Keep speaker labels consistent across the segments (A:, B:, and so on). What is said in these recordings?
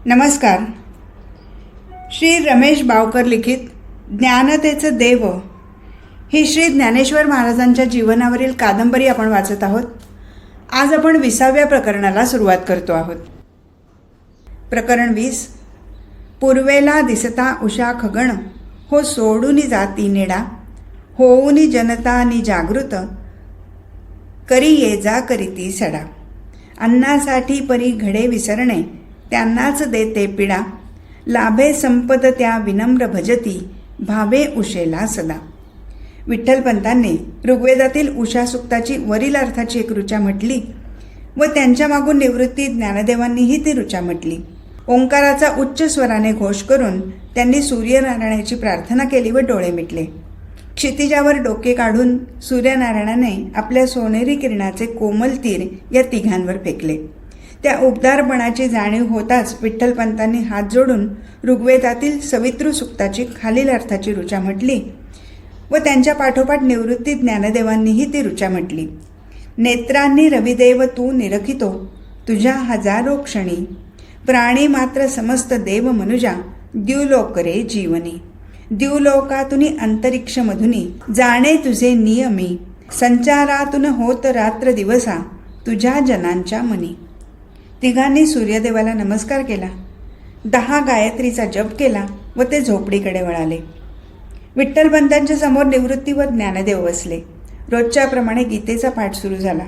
A: नमस्कार. श्री रमेश बावकर लिखित ज्ञानतेचं देव ही श्री ज्ञानेश्वर महाराजांच्या जीवनावरील कादंबरी आपण वाचत आहोत. आज आपण 20व्या प्रकरणाला सुरुवात करतो आहोत. प्रकरण 20. पूर्वेला दिसता उषा खगण, हो सोडूनी जाती नेडा, होऊनी जनता नि जागृत, करी ये जा करीती सडा. अन्नासाठी परी घडे विसरणे, त्यांनाच देते पिडा, लाभे संपद त्या विनम्र भजती, भावे उशेला सदा. विठ्ठलपंतांनी ऋग्वेदातील उषा सूक्ताची वरील अर्थाची एक ऋचा म्हटली व त्यांच्या मागून निवृत्ती ज्ञानदेवांनीही ती ऋचा म्हटली. ओंकाराचा उच्च स्वराने घोष करून त्यांनी सूर्यनारायणाची प्रार्थना केली व डोळे मिटले. क्षितिजावर डोके काढून सूर्यनारायणाने आपल्या सोनेरी किरणाचे कोमल तीर या तिघांवर फेकले. त्या उबदारपणाची जाणीव होताच विठ्ठलपंतांनी हात जोडून ऋग्वेदातील सवितृ सूक्ताची खालील अर्थाची ऋचा म्हटली व त्यांच्या पाठोपाठ निवृत्ती ज्ञानदेवांनीही ती ऋचा म्हटली. नेत्रांनी रविदेव तू निरखितो, तुझ्या हजारो क्षणी, प्राणी मात्र समस्त देव मनुजा, द्युलोक रे जीवनी. द्युलोकातुनी अंतरिक्षमधुनी, जाणे तुझे नियमी, संचारातून होत रात्र दिवसा, तुझ्या जनांच्या मनी. तिघांनी सूर्यदेवाला नमस्कार केला, 10 गायत्रीचा जप केला व ते झोपडीकडे वळाले. विठ्ठलपंतांच्या समोर निवृत्ती व ज्ञानदेव बसले. रोजच्याप्रमाणे गीतेचा पाठ सुरू झाला.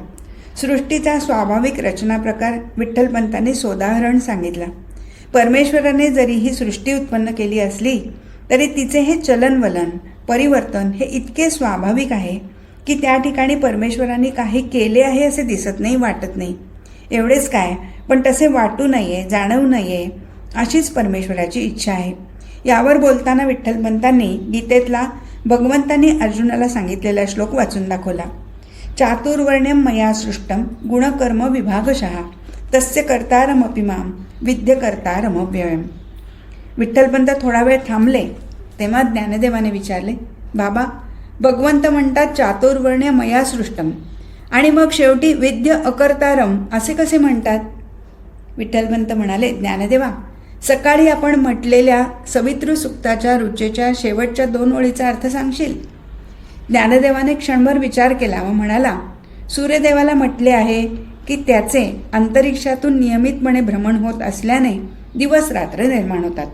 A: सृष्टीचा स्वाभाविक रचना प्रकार विठ्ठलपंतांनी सोदाहरण सांगितला. परमेश्वराने जरी ही सृष्टी उत्पन्न केली असली तरी तिचे हे चलनवलन परिवर्तन हे इतके स्वाभाविक आहे की त्या ठिकाणी परमेश्वरांनी काही केले आहे असे दिसत नाही, वाटत नाही. एवढेच काय, पण तसे वाटू नये, जाणवू नये अशीच परमेश्वराची इच्छा आहे. यावर बोलताना विठ्ठलपंतांनी गीतेतला भगवंतांनी अर्जुनाला सांगितलेला श्लोक वाचून दाखवला. चातुर्वर्ण्यम मया सृष्टम गुणकर्म विभागशः, तस्य कर्तारमपि माम विद्य कर्तारमव्ययम्. विठ्ठलपंत थोडा वेळ थांबले. तेव्हा ज्ञानदेवाने विचारले, बाबा, भगवंत म्हणतात चातुर्वर्ण्य मया सृष्टम आणि मग शेवटी विद्य अकर्तारम असे कसे म्हणतात? विठ्ठलपंत म्हणाले, ज्ञानदेवा, सकाळी आपण म्हटलेल्या सवितृ सूक्ताच्या ऋचेच्या शेवटच्या 2 ओळीचा अर्थ सांगशील? ज्ञानदेवाने क्षणभर विचार केला व म्हणाला, सूर्यदेवाला म्हटले आहे की त्याचे अंतरिक्षातून नियमितपणे भ्रमण होत असल्याने दिवस रात्र निर्माण होतात.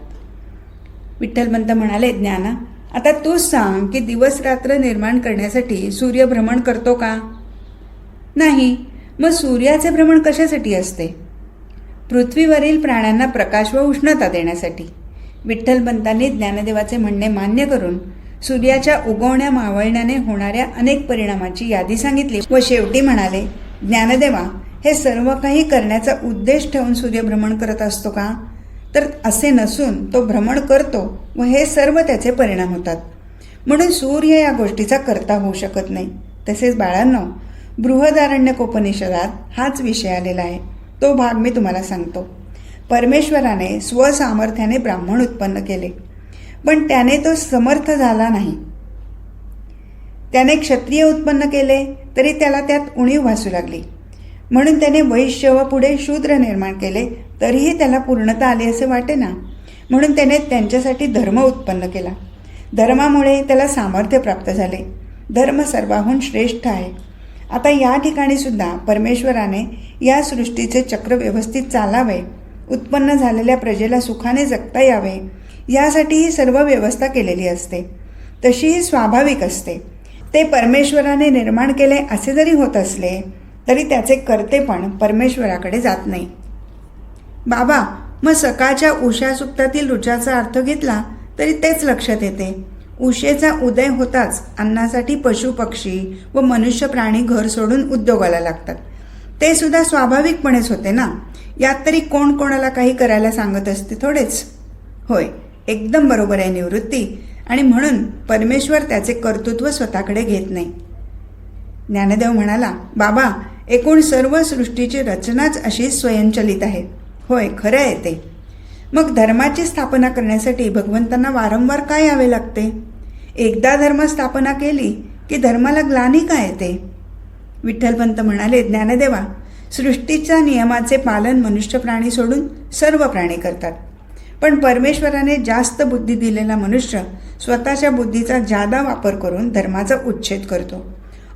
A: विठ्ठलपंत म्हणाले, ज्ञाना, आता तूच सांग की दिवस रात्र निर्माण करण्यासाठी सूर्य भ्रमण करतो का? नाही. मग सूर्याचे भ्रमण कशासाठी असते? पृथ्वीवरील प्राण्यांना प्रकाश व उष्णता देण्यासाठी. विठ्ठलपंतांनी ज्ञानदेवाचे म्हणणे मान्य करून सूर्याच्या उगवण्या मावळण्याने होणाऱ्या अनेक परिणामाची यादी सांगितली व शेवटी म्हणाले, ज्ञानदेवा, हे सर्व काही करण्याचा उद्देश ठेवून सूर्य भ्रमण करत असतो का? तर असे नसून तो भ्रमण करतो व हे सर्व त्याचे परिणाम होतात. म्हणून सूर्य या गोष्टीचा कर्ता होऊ शकत नाही. तसेच बाळांनो, बृहदारण्यकोपनिषदात हाच विषय आलेला आहे. तो भाग मी तुम्हाला सांगतो. परमेश्वराने स्वसामर्थ्याने ब्राह्मण उत्पन्न केले, पण त्याने तो समर्थ झाला नाही. त्याने क्षत्रिय उत्पन्न केले तरी त्याला त्यात उणीव भासू लागली. म्हणून त्याने वैश्य व पुढे शूद्र निर्माण केले तरीही त्याला पूर्णता आली असे वाटे ना. म्हणून त्याने त्यांच्यासाठी धर्म उत्पन्न केला. धर्मामुळे त्याला सामर्थ्य प्राप्त झाले. धर्म सर्वाहून श्रेष्ठ आहे. आता या ठिकाणी सुद्धा परमेश्वराने या सृष्टीचे चक्र व्यवस्थित चालावे, उत्पन्न झालेल्या प्रजेला सुखाने जगता यावे, यासाठी ही सर्व व्यवस्था केलेली असते. तशी ही स्वाभाविक असते. ते परमेश्वराने निर्माण केले असे जरी होत असले तरी त्याचे कर्तेपण परमेश्वराकडे जात नाही. बाबा, मग सकाळच्या उषा सूक्तातील ऋचाचा अर्थ घेतला तरी तेच लक्षात येते. उशेचा उदय होताच अन्नासाठी पशु पक्षी व मनुष्य प्राणी घर सोडून उद्योगाला लागतात. ते सुद्धा स्वाभाविकपणेच होते ना. यात तरी कोण कोणाला काही करायला सांगत असते थोडेच? होय, एकदम बरोबर आहे निवृत्ती. आणि म्हणून परमेश्वर त्याचे कर्तृत्व स्वतःकडे घेत नाही. ज्ञानदेव म्हणाला, बाबा, एकूण सर्व सृष्टीची रचनाच अशी स्वयंचलित आहे. होय, खरं आहे ते. मग धर्माची स्थापना करण्यासाठी भगवंतांना वारंवार काय यावे लागते? एकदा धर्म स्थापना केली की धर्माला ग्लानी काय येते? विठ्ठलपंत म्हणाले, ज्ञानदेवा, सृष्टीच्या नियमाचे पालन मनुष्य प्राणी सोडून सर्व प्राणी करतात. पण परमेश्वराने जास्त बुद्धी दिलेला मनुष्य स्वतःच्या बुद्धीचा जादा वापर करून धर्माचा उच्छेद करतो.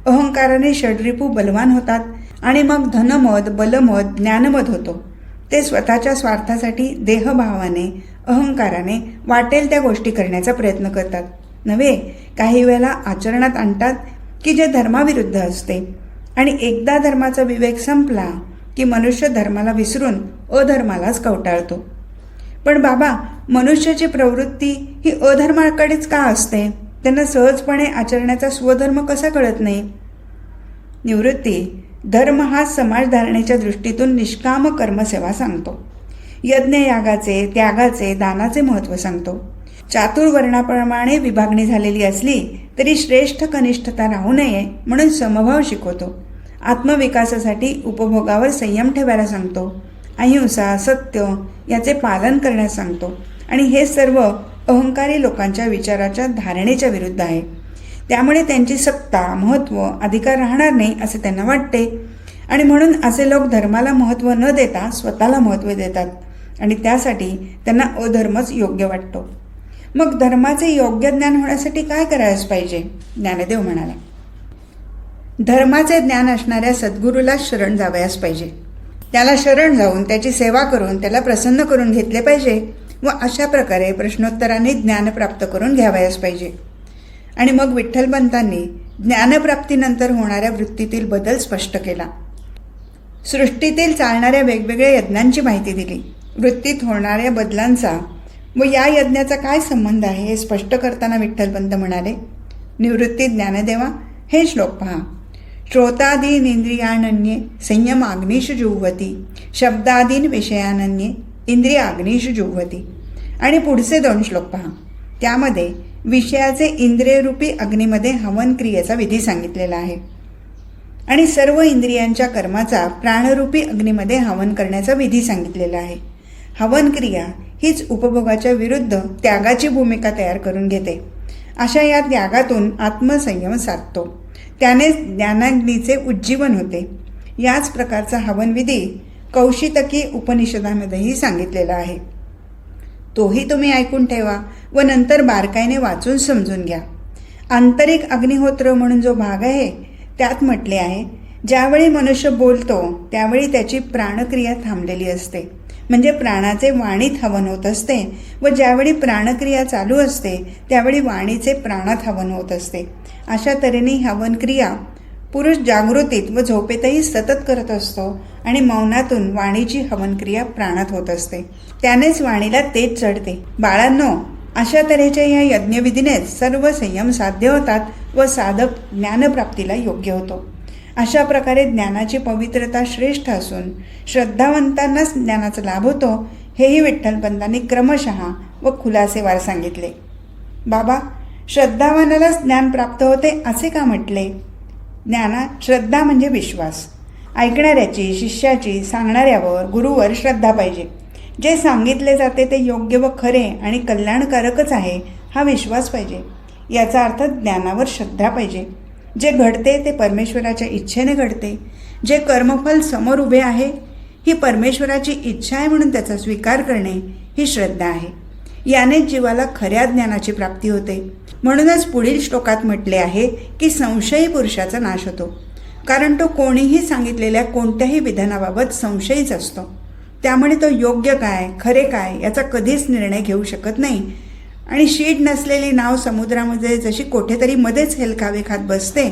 A: अहंकाराने षड्रिपू बलवान होतात आणि मग धनमद, बलमद, ज्ञानमद होतो. ते स्वतःच्या स्वार्थासाठी देहभावाने, अहंकाराने वाटेल त्या गोष्टी करण्याचा प्रयत्न करतात. नव्हे, काही वेळेला आचरणात आणतात की जे धर्माविरुद्ध असते. आणि एकदा धर्माचा विवेक संपला की मनुष्य धर्माला विसरून अधर्मालाच कवटाळतो. पण बाबा, मनुष्याची प्रवृत्ती ही अधर्माकडेच का असते? त्यांना सहजपणे आचरण्याचा स्वधर्म कसा कळत नाही? निवृत्ती, धर्म हा समाजधारणेच्या दृष्टीतून निष्काम कर्मसेवा सांगतो. यज्ञयागाचे, त्यागाचे, दानाचे महत्त्व सांगतो. चातुर्वर्णाप्रमाणे विभागणी झालेली असली तरी श्रेष्ठ कनिष्ठता राहू नये म्हणून समभाव शिकवतो. आत्मविकासासाठी उपभोगावर संयम ठेवायला सांगतो. अहिंसा, सत्य याचे पालन करण्यास सांगतो. आणि हे सर्व अहंकारी लोकांच्या विचाराच्या धारणेच्या विरुद्ध आहे. त्यामुळे त्यांची सत्ता, महत्त्व, अधिकार राहणार नाही असे त्यांना वाटते. आणि म्हणून असे लोक धर्माला महत्त्व न देता स्वतःला महत्त्व देतात आणि त्यासाठी त्यांना अधर्मच योग्य वाटतो. मग धर्माचे योग्य ज्ञान होण्यासाठी काय करायलाच पाहिजे? ज्ञानदेव म्हणाला, धर्माचे ज्ञान असणाऱ्या सद्गुरूला शरण जावयास पाहिजे. त्याला शरण जाऊन त्याची सेवा करून त्याला प्रसन्न करून घेतले पाहिजे व अशा प्रकारे प्रश्नोत्तरांनी ज्ञान प्राप्त करून घ्यावयास पाहिजे. आणि मग विठ्ठलपंतांनी ज्ञानप्राप्तीनंतर होणाऱ्या वृत्तीतील बदल स्पष्ट केला. सृष्टीतील चालणाऱ्या वेगवेगळ्या यज्ञांची माहिती दिली. वृत्तीत होणाऱ्या बदलांचा व या यज्ञाचा काय संबंध आहे हे स्पष्ट करताना विठ्ठलपंत म्हणाले, निवृत्ती ज्ञानदेवा, हे श्लोक पहा. श्रोतादीन इंद्रियानन्ये संयमाग्निषु जुह्वती, शब्दादीन विषयानन्ये इंद्रियाग्निषु जुह्वती. आणि पुढचे 2 श्लोक पहा. त्यामध्ये विषयाचे इंद्रियरूपी अग्नीमध्ये हवन क्रियेचा विधी सांगितलेला आहे आणि सर्व इंद्रियांच्या कर्माचा प्राणरूपी अग्नीमध्ये हवन करण्याचा विधी सांगितलेला आहे. हवन क्रिया हीच उपभोगाच्या विरुद्ध त्यागाची भूमिका तयार करून घेते. अशा या त्यागातून आत्मसंयम साधतो. त्याने ज्ञानाग्नीचे उज्जीवन होते. याच प्रकारचा हवनविधी कौशितकी उपनिषदामध्येही सांगितलेला आहे. तोही तुम्ही ऐकून ठेवा व नंतर बारकाईने वाचून समजून घ्या. आंतरिक अग्निहोत्र म्हणून जो भाग आहे त्यात म्हटले आहे, ज्यावेळी मनुष्य बोलतो त्यावेळी त्याची प्राणक्रिया थांबलेली असते, म्हणजे प्राणाचे वाणीत हवन होत असते. व ज्यावेळी प्राणक्रिया चालू असते त्यावेळी वाणीचे प्राणात हवन होत असते. अशा तऱ्हेने हवनक्रिया पुरुष जागृतीत व झोपेतही सतत करत असतो आणि मौनातून वाणीची हवनक्रिया प्राणात होत असते. त्यानेच वाणीला तेज चढते. बाळांनो, अशा तऱ्हेच्या या यज्ञविधीनेच सर्व संयम साध्य होतात व साधक ज्ञानप्राप्तीला योग्य होतो. अशा प्रकारे ज्ञानाची पवित्रता श्रेष्ठ असून श्रद्धावंतांनाच ज्ञानाचा लाभ होतो, हेही विठ्ठलपंतांनी क्रमशः व खुलासेवार सांगितले. बाबा, श्रद्धावानालाच ज्ञान प्राप्त होते असे का म्हटले? ज्ञानात श्रद्धा म्हणजे विश्वास. ऐकणाऱ्याची, शिष्याची, सांगणाऱ्यावर, गुरुवर श्रद्धा पाहिजे. जे सांगितले जाते ते योग्य व खरे आणि कल्याणकारकच आहे हा विश्वास पाहिजे. याचा अर्थ ज्ञानावर श्रद्धा पाहिजे. जे घडते ते परमेश्वराच्या इच्छेने घडते. जे कर्मफल समोर उभे आहे ही परमेश्वराची इच्छा आहे म्हणून त्याचा स्वीकार करणे ही श्रद्धा आहे. यानेच जीवाला खऱ्या ज्ञानाची प्राप्ती होते. म्हणूनच पुढील श्लोकात म्हटले आहे की संशयी पुरुषाचा नाश होतो, कारण तो कोणीही सांगितलेल्या कोणत्याही विधानाबाबत संशयीच असतो. त्यामुळे तो योग्य काय, खरे काय याचा कधीच निर्णय घेऊ शकत नाही. आणि शीड नसलेली नाव समुद्रामध्ये जशी कुठेतरी मध्येच हेलकावे खात बसते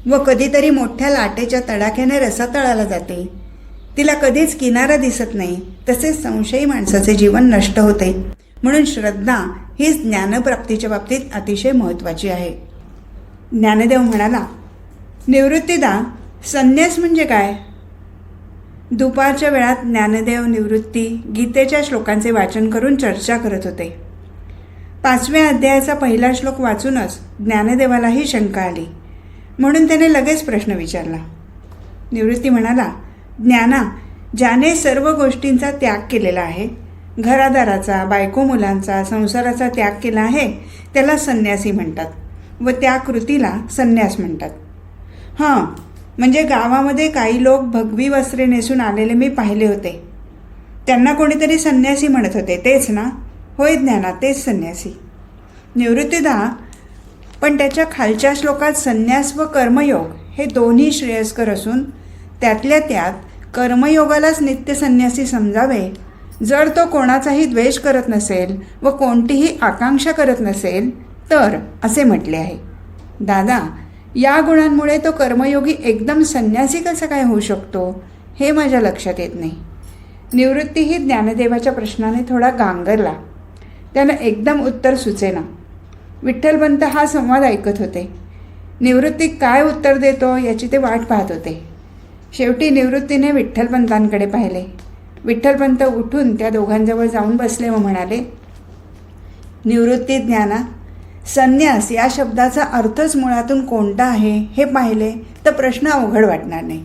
A: व कधीतरी मोठ्या लाटेच्या तडाख्याने रसातळाला जाते, तिला कधीच किनारा दिसत नाही, तसेच संशयी माणसाचे जीवन नष्ट होते. म्हणून श्रद्धा हीच ज्ञानप्राप्तीच्या बाबतीत अतिशय महत्त्वाची आहे. ज्ञानदेव म्हणाला, निवृत्तीदा, संन्यास म्हणजे काय? दुपारच्या वेळात ज्ञानदेव निवृत्ती गीतेच्या श्लोकांचे वाचन करून चर्चा करत होते. 5व्या अध्यायाचा पहिला श्लोक वाचूनच ज्ञानदेवालाही शंका आली. म्हणून त्याने लगेच प्रश्न विचारला. निवृत्ती म्हणाला, ज्ञाना, ज्याने सर्व गोष्टींचा त्याग केलेला आहे, घरादाराचा, बायको मुलांचा, संसाराचा त्याग केला आहे, त्याला संन्यासी म्हणतात व त्या कृतीला संन्यास म्हणतात. हां, म्हणजे गावामध्ये काही लोक भगवी वस्त्रे नेसून आलेले मी पाहिले होते. त्यांना कोणीतरी संन्यासी म्हणत होते, तेच ना? होय ज्ञाना, तेच संन्यासी. निवृत्तीदा, पण त्याच्या खालच्या श्लोकात संन्यास व कर्मयोग हे दोन्ही श्रेयस्कर असून त्यातल्या त्यात कर्मयोगालाच नित्य संन्यासी समजावे. जर तो कोणाचाही द्वेष करत नसेल व कोणतीही आकांक्षा करत नसेल तर असे म्हटले आहे. दादा, या गुणांमुळे तो कर्मयोगी एकदम संन्यासी कसा काय होऊ शकतो हे माझ्या लक्षात येत नाही. निवृत्तीही ज्ञानदेवाच्या प्रश्नाने थोडा गांगरला. त्यानं एकदम उत्तर सुचेना. विठ्ठलपंत हा संवाद ऐकत होते. निवृत्ती काय उत्तर देतो याची ते वाट पाहत होते. शेवटी निवृत्तीने विठ्ठलपंतांकडे पाहिले. विठ्ठलपंत उठून त्या दोघांजवळ जाऊन बसले व म्हणाले, निवृत्ती ज्ञाना, संन्यास या शब्दाचा अर्थच मुळातून कोणता आहे हे पाहिले तर प्रश्न अवघड वाटणार नाही.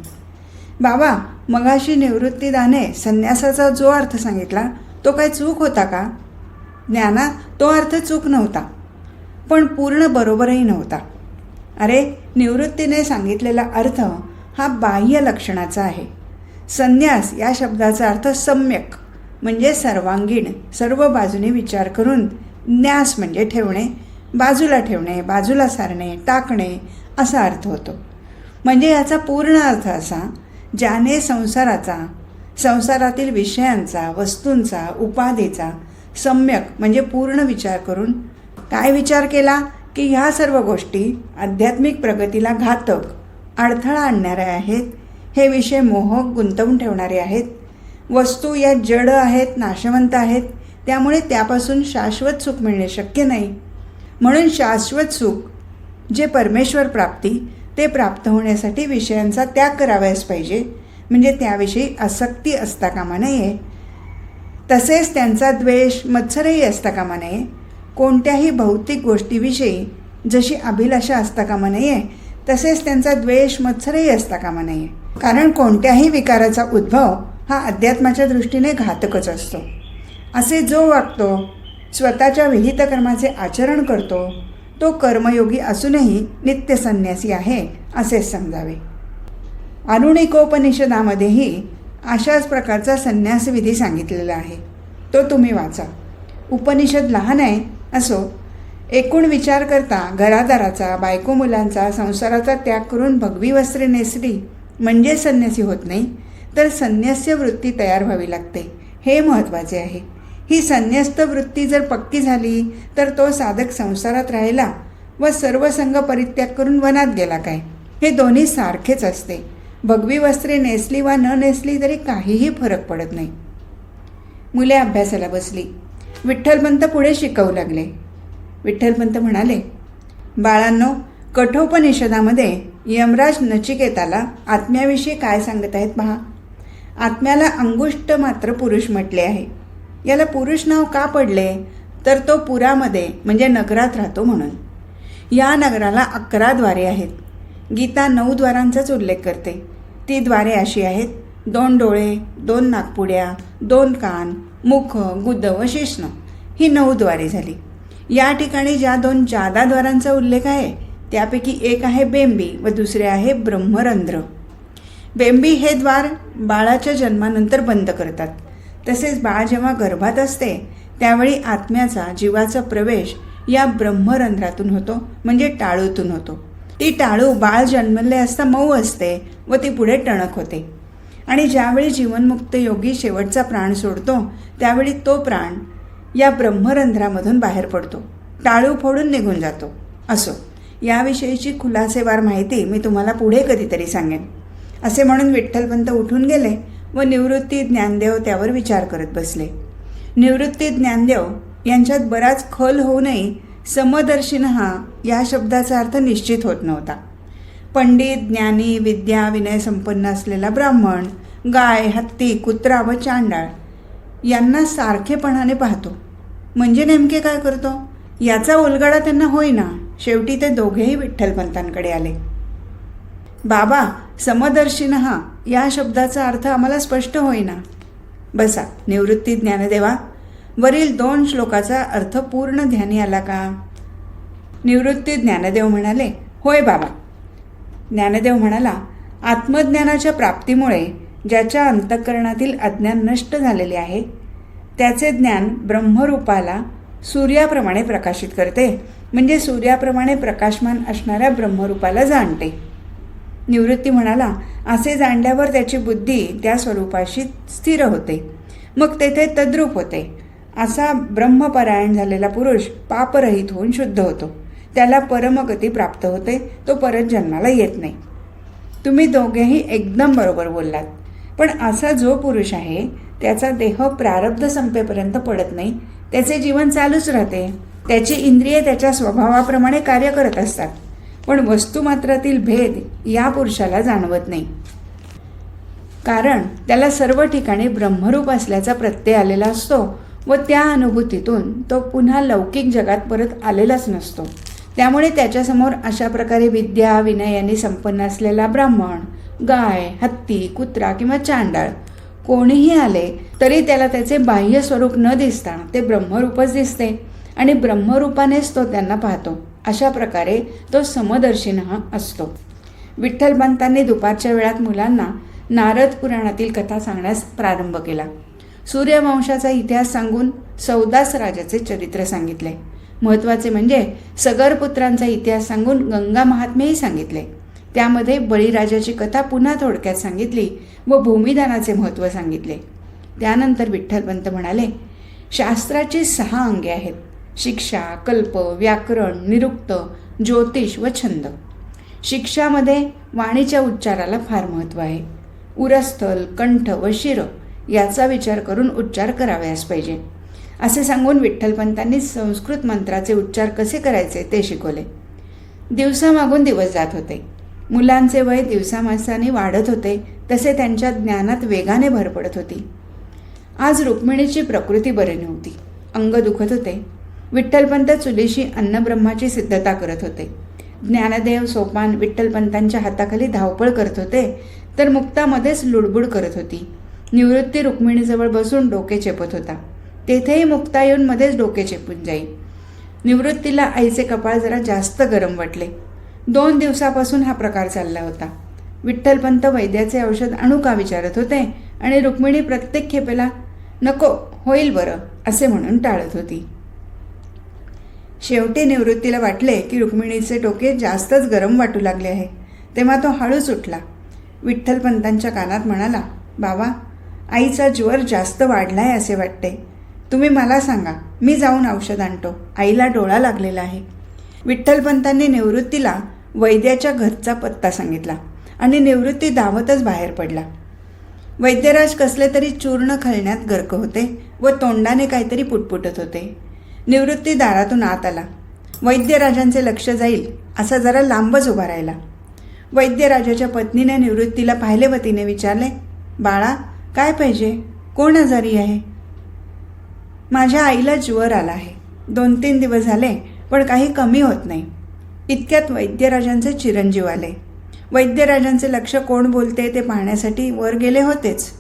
A: बाबा, मगाशी निवृत्तीदाने संन्यासाचा जो अर्थ सांगितला तो काय चूक होता का? ज्ञाना, तो अर्थ चूक नव्हता, पण पूर्ण बरोबरही नव्हता. अरे, निवृत्तीने सांगितलेला अर्थ हा बाह्य लक्षणाचा आहे. संन्यास या शब्दाचा अर्थ सम्यक म्हणजे सर्वांगीण, सर्व बाजूने विचार करून, न्यास म्हणजे ठेवणे, बाजूला ठेवणे, बाजूला सारणे, टाकणे असा अर्थ होतो. म्हणजे याचा पूर्ण अर्थ असा, ज्याने संसारातील विषयांचा, वस्तूंचा, उपाधीचा सम्यक म्हणजे पूर्ण विचार करून काय विचार केला की ह्या सर्व गोष्टी आध्यात्मिक प्रगतीला घातक, अडथळा आणणाऱ्या आहेत, हे विषय मोहक गुंतवून ठेवणारे आहेत, वस्तू या जड आहेत, नाशवंत आहेत, त्यामुळे त्यापासून शाश्वत सुख मिळणे शक्य नाही. म्हणून शाश्वत सुख जे परमेश्वर प्राप्ती ते प्राप्त होण्यासाठी विषयांचा त्याग करावयास पाहिजे. म्हणजे त्याविषयी आसक्ती असता कामा नये. तसेच त्यांचा द्वेष, मत्सरही असता कामा नये. कोणत्याही भौतिक गोष्टीविषयी जशी अभिलाषा असता कामा नये तसेच त्यांचा द्वेष, मत्सरही असता कामा नये. कारण कोणत्याही विकाराचा उद्भव हा अध्यात्माच्या दृष्टीने घातकच असतो. असे जो वागतो, स्वतःच्या विहित कर्माचे आचरण करतो, तो कर्मयोगी असूनही नित्य संन्यासी आहे असेच समजावे. आरुणिकोपनिषदामध्येही अशाच प्रकारचा संन्यास विधी सांगितलेला आहे. तो तुम्ही वाचा. उपनिषद लहान आहे असो, एकूण विचार करता घरादाराचा, बायको मुलांचा, संसाराचा त्याग करून भगवी वस्त्रे नेसली म्हणजे संन्यासी होत नाही, तर संन्यास्य वृत्ती तयार व्हावी लागते. हे महत्त्वाचे आहे. ही संन्यस्त वृत्ती जर पक्की झाली तर तो साधक संसारात राहिला व सर्व संग परित्याग करून वनात गेला काय, हे दोन्ही सारखेच असते. भगवी वस्त्रे नेसली वा न नेसली तरी काहीही फरक पडत नाही. मुले अभ्यासाला बसली. विठ्ठलपंत पुढे शिकवू लागले. विठ्ठलपंत म्हणाले, बाळांनो, कठोपनिषदामध्ये यमराज नचिकेताला आत्म्याविषयी काय सांगत आहेत पहा. आत्म्याला अंगुष्ट मात्र पुरुष म्हटले आहे. याला पुरुष नाव का पडले तर तो पुरामध्ये म्हणजे नगरात राहतो म्हणून. या नगराला 11 द्वारे आहेत. गीता 9 द्वारांचाच उल्लेख करते. ती द्वारे अशी आहेत: 2 डोळे, 2 नाकपुड्या, 2 कान, मुख, गुद व शिश्न, ही 9 द्वारे झाली. या ठिकाणी ज्या 2 जादा द्वारांचा उल्लेख आहे त्यापैकी एक आहे बेंबी व दुसरे आहे ब्रह्मरंध्र. बेंबी हे द्वार बाळाच्या जन्मानंतर बंद करतात. तसेच बाळ जेव्हा गर्भात असते त्यावेळी आत्म्याचा, जीवाचा प्रवेश या ब्रह्मरंध्रातून होतो म्हणजे टाळूतून होतो. ती टाळू बाळ जन्मले असता मऊ असते व ती पुढे टणक होते. आणि ज्यावेळी जीवनमुक्त योगी शेवटचा प्राण सोडतो त्यावेळी तो प्राण या ब्रह्मरंध्रामधून बाहेर पडतो, टाळू फोडून निघून जातो. असो, याविषयीची खुलासेवार माहिती मी तुम्हाला पुढे कधीतरी सांगेन. असे म्हणून विठ्ठलपंत उठून गेले व निवृत्ती ज्ञानदेव त्यावर विचार करत बसले. निवृत्ती ज्ञानदेव यांच्यात बराच खल होऊनही समदर्शिनः या शब्दाचा अर्थ निश्चित होत नव्हता. पंडित, ज्ञानी, विद्या, विनय संपन्न असलेला ब्राह्मण गाय, हत्ती, कुत्रा व चांडाळ यांना सारखेपणाने पाहतो म्हणजे नेमके काय करतो याचा उलगडा त्यांना होईना. शेवटी ते दोघेही विठ्ठलपंतांकडे आले. बाबा, समदर्शिनः या शब्दाचा अर्थ आम्हाला स्पष्ट होईना. बसा. निवृत्ती ज्ञानदेवा, वरील 2 श्लोकाचा अर्थ पूर्ण ध्यानी आला का? निवृत्ती ज्ञानदेव म्हणाले, होय बाबा. ज्ञानदेव म्हणाला, आत्मज्ञानाच्या प्राप्तीमुळे ज्याच्या अंतःकरणातील अज्ञान नष्ट झालेले आहे त्याचे ज्ञान ब्रह्मरूपाला सूर्याप्रमाणे प्रकाशित करते, म्हणजे सूर्याप्रमाणे प्रकाशमान असणाऱ्या ब्रह्मरूपाला जाणते. निवृत्ती म्हणाला, असे जाणल्यावर त्याची बुद्धी त्या स्वरूपाशी स्थिर होते, मग तेथे तद्रूप होते. असा ब्रह्मपरायण झालेला पुरुष पापरहित होऊन शुद्ध होतो, त्याला परमगती प्राप्त होते, तो परत जन्माला येत नाही. तुम्ही दोघेही एकदम बरोबर बोललात. पण असा जो पुरुष आहे त्याचा देह प्रारब्ध संपेपर्यंत पडत नाही, त्याचे जीवन चालूच राहते. त्याची इंद्रिये त्याच्या स्वभावाप्रमाणे कार्य करत असतात, पण वस्तुमात्रातील भेद या पुरुषाला जाणवत नाही. कारण त्याला सर्व ठिकाणी ब्रह्मरूप असल्याचा प्रत्यय आलेला असतो व त्या अनुभूतीतून तो पुन्हा लौकिक जगात परत आलेलाच नसतो. त्यामुळे त्याच्यासमोर अशा प्रकारे विद्या विनय यांनी संपन्न असलेला ब्राह्मण, गाय, हत्ती, कुत्रा किंवा चांडाळ कोणीही आले तरी त्याला त्याचे बाह्य स्वरूप न दिसता ते ब्रह्मरूपच दिसते आणि ब्रह्मरूपानेच तो त्यांना पाहतो. अशा प्रकारे तो समदर्शिनः असतो. विठ्ठलपंतांनी दुपारच्या वेळात मुलांना नारद पुराणातील कथा सांगण्यास प्रारंभ केला. सूर्यवंशाचा इतिहास सांगून सौदास राजाचे चरित्र सांगितले. महत्त्वाचे म्हणजे सगरपुत्रांचा इतिहास सांगून गंगा महात्म्यही सांगितले. त्यामध्ये बळीराजाची कथा पुन्हा थोडक्यात सांगितली व भूमिदानाचे महत्त्व सांगितले. त्यानंतर विठ्ठलपंत म्हणाले, शास्त्राची 6 अंगे आहेत: शिक्षा, कल्प, व्याकरण, निरुक्त, ज्योतिष व छंद. शिक्षामध्ये वाणीच्या उच्चाराला फार महत्त्व आहे. उरस्थल, कंठ व शिर याचा विचार करून उच्चार करावयास पाहिजे असे सांगून विठ्ठलपंतांनी संस्कृत मंत्राचे उच्चार कसे करायचे ते शिकवले. दिवसामागून दिवस जात होते. मुलांचे वय दिवसामासाने वाढत होते, तसे त्यांच्या ज्ञानात वेगाने भर पडत होती. आज रुक्मिणीची प्रकृती बरी नव्हती, अंग दुखत होते. विठ्ठलपंत चुलीशी अन्नब्रह्माची सिद्धता करत होते. ज्ञानदेव सोपान विठ्ठलपंतांच्या हाताखाली धावपळ करत होते, तर मुक्तामध्येच लुडबुड करत होती. निवृत्ती रुक्मिणीजवळ बसून डोके चेपत होता. तेथेही मुक्ता येऊन मध्येच डोके चेपून जाई. निवृत्तीला आईचे कपाळ जरा जास्त गरम वाटले. 2 दिवसापासून हा प्रकार चालला होता. विठ्ठलपंत वैद्याचे औषध आणू का विचारत होते आणि रुक्मिणी प्रत्येक खेपेला नको, होईल बरं असे म्हणून टाळत होती. शेवटी निवृत्तीला वाटले की रुक्मिणीचे डोके जास्तच गरम वाटू लागले आहे. तेव्हा तो हळूच उठला. विठ्ठलपंतांच्या कानात म्हणाला, बाबा, आईचा ज्वर जास्त वाढलाय असे वाटते. तुम्ही मला सांगा, मी जाऊन औषध आणतो. आईला डोळा लागलेला आहे. विठ्ठलपंतांनी निवृत्तीला वैद्याच्या घरचा पत्ता सांगितला आणि निवृत्ती धावतच बाहेर पडला. वैद्यराज कसले तरी चूर्ण खळण्यात गर्क होते व तोंडाने काहीतरी पुटपुटत होते. निवृत्ती दारातून आत आला. वैद्यराजांचे लक्ष जाईल असा जरा लांबच उभा राहिला. वैद्यराजाच्या पत्नीने निवृत्तीला पाहिले व तिने विचारले, बाळा, काय पाहिजे? कोण आजारी आहे? माझ्या आईला ज्वर आला आहे. 2-3 दिवस झाले, पण काही कमी होत नाही. इतक्यात वैद्यराजांचे चिरंजीव आले. वैद्यराजांचे लक्ष कोण बोलते ते पाहण्यासाठी वर गेले होतेच.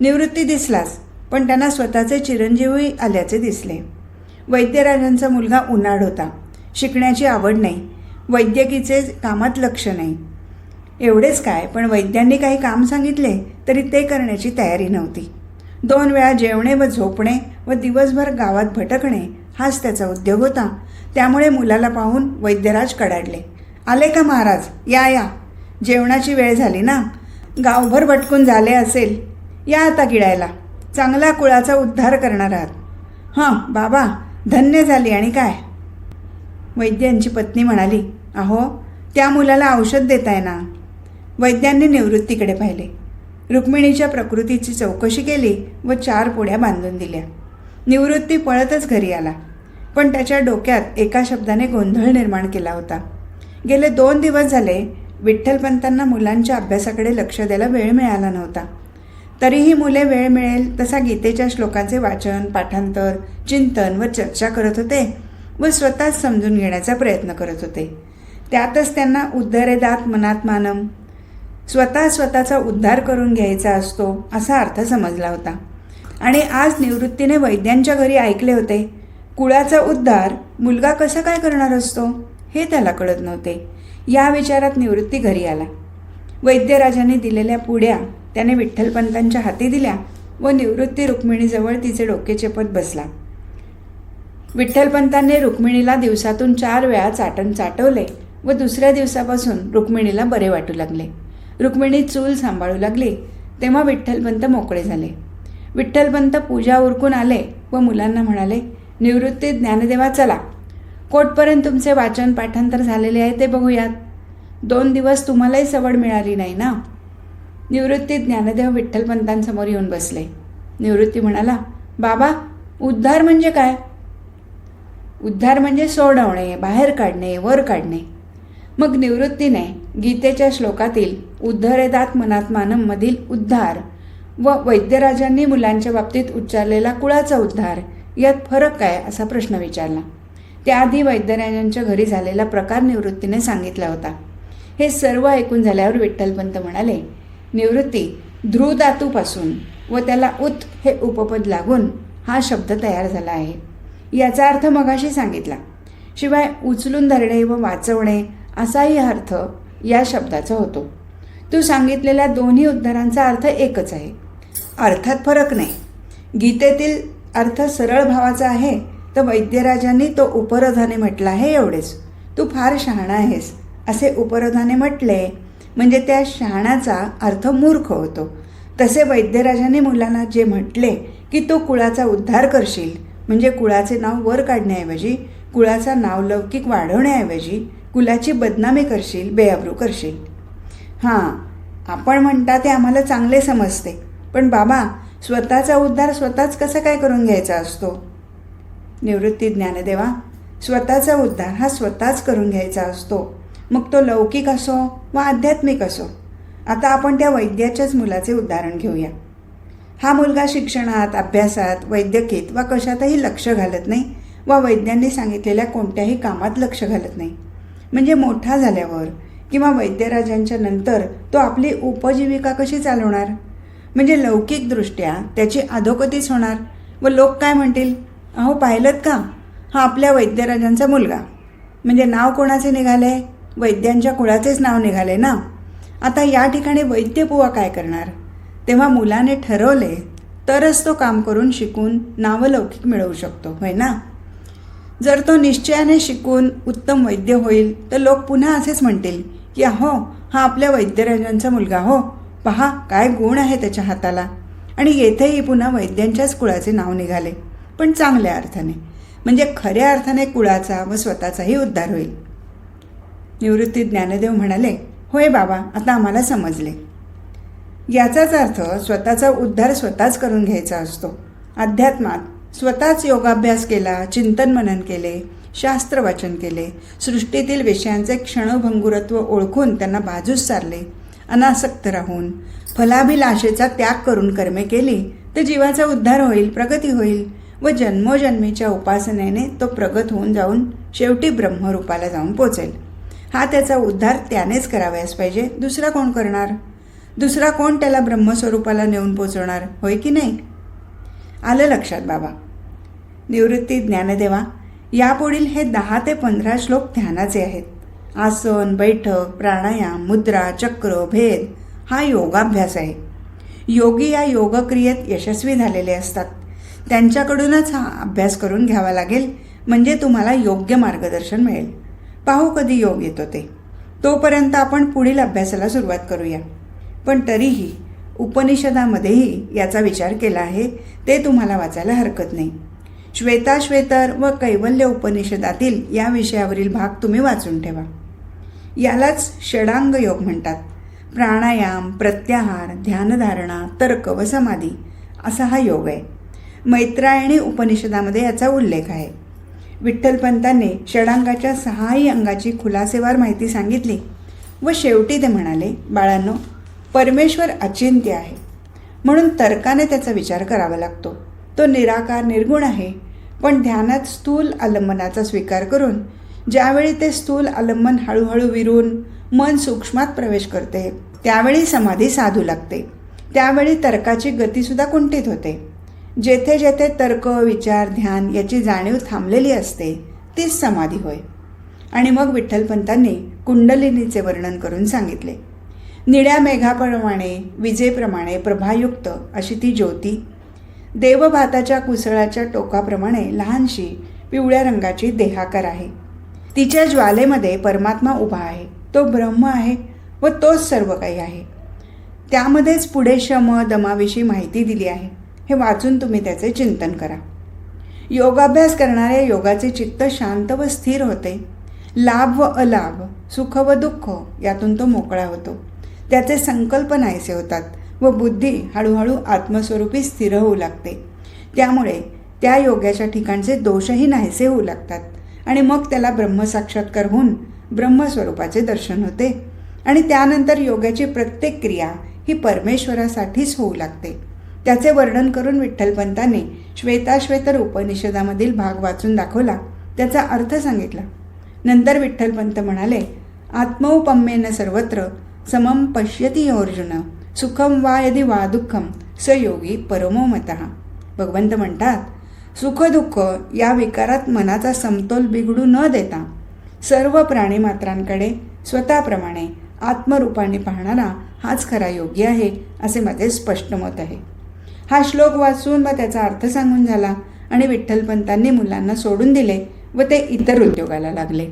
A: निवृत्ती दिसलाच, पण त्यांना स्वतःचे चिरंजीवही आल्याचे दिसले. वैद्यराजांचा मुलगा उन्हाळ होता. शिकण्याची आवड नाही, वैद्यकीचे कामात लक्ष नाही. एवढेच काय, पण वैद्यांनी काही काम सांगितले तरी ते करण्याची तयारी नव्हती. 2 वेळा जेवणे व झोपणे व दिवसभर गावात भटकणे हाच त्याचा उद्योग होता. त्यामुळे मुलाला पाहून वैद्यराज कडाडले. आले का महाराज? या या, जेवणाची वेळ झाली ना. गावभर भटकून झाले असेल, या आता गिळायला. चांगला कुळाचा उद्धार करणार आहात. हां बाबा, धन्य झाली. आणि काय? वैद्यांची पत्नी म्हणाली, अहो, त्या मुलाला औषध देताय ना. वैद्यांनी निवृत्तीकडे पाहिले. रुक्मिणीच्या प्रकृतीची चौकशी केली व 4 पोळ्या बांधून दिल्या. निवृत्ती पळतच घरी आला, पण त्याच्या डोक्यात एका शब्दाने गोंधळ निर्माण केला होता. गेले 2 दिवस झाले विठ्ठलपंतांना मुलांच्या अभ्यासाकडे लक्ष द्यायला वेळ मिळाला नव्हता. तरीही मुले वेळ मिळेल तसा गीतेच्या श्लोकांचे वाचन, पाठांतर, चिंतन व चर्चा करत होते व स्वतःच समजून घेण्याचा प्रयत्न करत होते. त्यातच त्यांना उद्धरेदात मनात्मानम, स्वतःचा उद्धार करून घ्यायचा असतो असा अर्थ समजला होता. आणि आज निवृत्तीने वैद्यांच्या घरी ऐकले होते, कुळाचा उद्धार मुलगा कसा काय करणार असतो हे त्याला कळत नव्हते. या विचारात निवृत्ती घरी आला. वैद्यराजाने दिलेल्या पुड्या त्याने विठ्ठलपंतांच्या हाती दिल्या व निवृत्ती रुक्मिणीजवळ तिचे डोके चेपत बसला. विठ्ठलपंतांनी रुक्मिणीला दिवसातून 4 वेळा चाटण चाटवले व दुसऱ्या दिवसापासून रुक्मिणीला बरे वाटू लागले. रुक्मिणी चूल सांभाळू लागली तेव्हा विठ्ठलपंत मोकळे झाले. विठ्ठलपंत पूजा उरकून आले व मुलांना म्हणाले, निवृत्ती ज्ञानदेवा चला, कोटपर्यंत तुमचे वाचन पाठांतर झालेले आहे ते बघूयात. 2 दिवस तुम्हालाही सवड मिळाली नाही ना. निवृत्ती ज्ञानदेव विठ्ठलपंतांसमोर येऊन बसले. निवृत्ती म्हणाला, बाबा, उद्धार म्हणजे काय? उद्धार म्हणजे सोडवणे, बाहेर काढणे, वर काढणे. मग निवृत्तीने गीतेच्या श्लोकातील उद्धरेदात्मनात्मानं मधील उद्धार व वैद्यराजांनी मुलांच्या बाबतीत उच्चारलेला कुळाचा उद्धार यात फरक काय असा प्रश्न विचारला. त्याआधी वैद्यराजांच्या घरी झालेला प्रकार निवृत्तीने सांगितला होता. हे सर्व ऐकून झाल्यावर विठ्ठलपंत म्हणाले, निवृत्ती ध्रुधातूपासून व त्याला उत हे उपपद लागून हा शब्द तयार झाला आहे. याचा अर्थ मगाशी सांगितला. शिवाय उचलून धरणे व वाचवणे असाही अर्थ या शब्दाचा होतो. तू सांगितलेल्या दोन्ही उद्धारांचा अर्थ एकच आहे. अर्थात फरक नाही. गीतेतील अर्थ सरळ भावाचा आहे तर वैद्यराजांनी तो उपरोधाने म्हटला आहे एवढेच. तू फार शहाणा आहेस असे उपरोधाने म्हटले म्हणजे त्या शहाणाचा अर्थ मूर्ख होतो. तसे वैद्यराजांनी मुलांना जे म्हटले की तू कुळाचा उद्धार करशील म्हणजे कुळाचे नाव वर काढण्याऐवजी कुळाचा नावलौकिक वाढवण्याऐवजी कुलाची बदनामी करशील, बेअब्रू करशील. हां, आपण म्हणता ते आम्हाला चांगले समजते, पण बाबा, स्वतःचा उद्धार स्वतःच कसा काय करून घ्यायचा असतो? निवृत्ती ज्ञानदेवा, स्वतःचा उद्धार हा स्वतःच करून घ्यायचा असतो. मग तो लौकिक असो व आध्यात्मिक असो. आता आपण त्या वैद्याच्याच मुलाचे उदाहरण घेऊया. हा मुलगा शिक्षणात, अभ्यासात, वैद्यकीत वा कशातही लक्ष घालत नाही वा वैद्यांनी सांगितलेल्या कोणत्याही कामात लक्ष घालत नाही. म्हणजे मोठा झाल्यावर किंवा वैद्यराजांच्या नंतर तो आपली उपजीविका कशी चालवणार? म्हणजे लौकिकदृष्ट्या त्याची अधोगतीच होणार व लोक काय म्हणतील, अहो पाहिलंत का, हा आपल्या वैद्यराजांचा मुलगा. म्हणजे नाव कोणाचे निघाले? वैद्यांच्या कुळाचेच नाव निघाले ना. आता या ठिकाणी वैद्यबुवा काय करणार? तेव्हा मुलाने ठरवले तरच तो काम करून शिकून नावलौकिक मिळवू शकतो, होय ना. जर तो निश्चयाने शिकून उत्तम वैद्य होईल तर लोक पुन्हा असेच म्हणतील की अहो, हा आपल्या वैद्यराजांचा मुलगा, हो पहा काय गुण आहे त्याच्या हाताला. आणि येथेही पुन्हा वैद्यांच्याच कुळाचे नाव निघाले, पण चांगल्या अर्थाने. म्हणजे खऱ्या अर्थाने कुळाचा व स्वतःचाही उद्धार होईल. निवृत्ती ज्ञानदेव म्हणाले, होय बाबा, आता आम्हाला समजले. याचाच अर्थ स्वतःचा उद्धार स्वतःच करून घ्यायचा असतो. अध्यात्मात स्वतःच योगाभ्यास केला, चिंतन मनन केले, शास्त्र वाचन केले, सृष्टीतील विषयांचे क्षणभंगुरत्व ओळखून त्यांना बाजूस सारले, अनासक्त राहून फलाभिलाषेचा त्याग करून कर्मे केली तर जीवाचा उद्धार होईल, प्रगती होईल व जन्मोजन्मीच्या उपासनेने तो प्रगत होऊन जाऊन शेवटी ब्रह्मरूपाला जाऊन पोचेल. हा त्याचा उद्धार त्यानेच करावयास पाहिजे. दुसरा कोण करणार? दुसरा कोण त्याला ब्रह्मस्वरूपाला नेऊन पोचवणार, होय की नाही? आलं लक्षात बाबा. निवृत्ती ज्ञानदेवा, यापुढील हे 10 ते 15 श्लोक ध्यानाचे आहेत. आसन, बैठक, प्राणायाम, मुद्रा, चक्र, भेद हा योगाभ्यास आहे. योगी या योगक्रियेत यशस्वी झालेले असतात. त्यांच्याकडूनच हा अभ्यास करून घ्यावा लागेल म्हणजे तुम्हाला योग्य मार्गदर्शन मिळेल. पाहू कधी योग येतो ते. तोपर्यंत आपण पुढील अभ्यासाला सुरुवात करूया. पण तरीही उपनिषदामध्येही याचा विचार केला आहे, ते तुम्हाला वाचायला हरकत नाही. श्वेताश्वेतर व कैवल्य उपनिषदातील या विषयावरील भाग तुम्ही वाचून ठेवा. यालाच षडांग योग म्हणतात. प्राणायाम, प्रत्याहार, ध्यानधारणा, तर्क व समाधी असा हा योग आहे. मैत्रायणी उपनिषदामध्ये याचा उल्लेख आहे. विठ्ठलपंतांनी षडांगाच्या 6ही अंगाची खुलासेवार माहिती सांगितली व शेवटी ते म्हणाले, बाळांनो, परमेश्वर अचिंत्य आहे म्हणून तर्काने त्याचा विचार करावा लागतो. तो निराकार निर्गुण आहे. पण ध्यानात स्थूल आलंबनाचा स्वीकार करून ज्यावेळी ते स्थूल आलंबन हळूहळू विरून मन सूक्ष्मात प्रवेश करते त्यावेळी समाधी साधू लागते. त्यावेळी तर्काची गतीसुद्धा कुंठित होते. जेथे जेथे तर्क, विचार, ध्यान याची जाणीव थांबलेली असते तीच समाधी होय. आणि मग विठ्ठलपंतांनी कुंडलिनीचे वर्णन करून सांगितले. निळ्या मेघाप्रमाणे विजेप्रमाणे प्रभायुक्त अशी ती ज्योती, देवभाताच्या कुसळाच्या टोकाप्रमाणे लहानशी पिवळ्या रंगाची देहाकार आहे. तिच्या ज्वालेमध्ये परमात्मा उभा आहे. तो ब्रह्म आहे व तोच सर्व काही आहे. त्यामध्येच पुढे शम दमाविषयी माहिती दिली आहे. हे वाचून तुम्ही त्याचे चिंतन करा. योगाभ्यास करणाऱ्या योगाचे चित्त शांत व स्थिर होते. लाभ व अलाभ, सुख व दुःख यातून तो मोकळा होतो. त्याचे संकल्प नाहीसे होतात व बुद्धी हळूहळू आत्मस्वरूपी स्थिर होऊ लागते. त्यामुळे त्या योगाच्या ठिकाणचे दोषही नाहीसे होऊ लागतात आणि मग त्याला ब्रह्मसाक्षात्कार होऊन ब्रह्मस्वरूपाचे दर्शन होते. आणि त्यानंतर योगाची प्रत्येक क्रिया ही परमेश्वरासाठीच होऊ लागते. त्याचे वर्णन करून विठ्ठलपंतांनी श्वेताश्वेतर उपनिषदामधील भाग वाचून दाखवला, त्याचा अर्थ सांगितला. नंतर विठ्ठलपंत म्हणाले, आत्मौपम्येन सर्वत्र समम पश्यति अर्जुन, सुखम वा यदि वा दुःखम स योगी परमो मतः. भगवंत म्हणतात, सुखदुःख या विकारात मनाचा समतोल बिघडू न देता सर्व प्राणीमात्रांकडे स्वतःप्रमाणे आत्मरूपाने पाहणारा हाच खरा योगी आहे, असे माझे स्पष्ट मत आहे. हा श्लोक वाचून व त्याचा अर्थ सांगून झाला आणि विठ्ठलपंतांनी मुलांना सोडून दिले व ते इतर उद्योगाला लागले.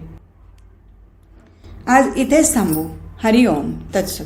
A: आज इथेच थांबू. हरिओम तत्सत.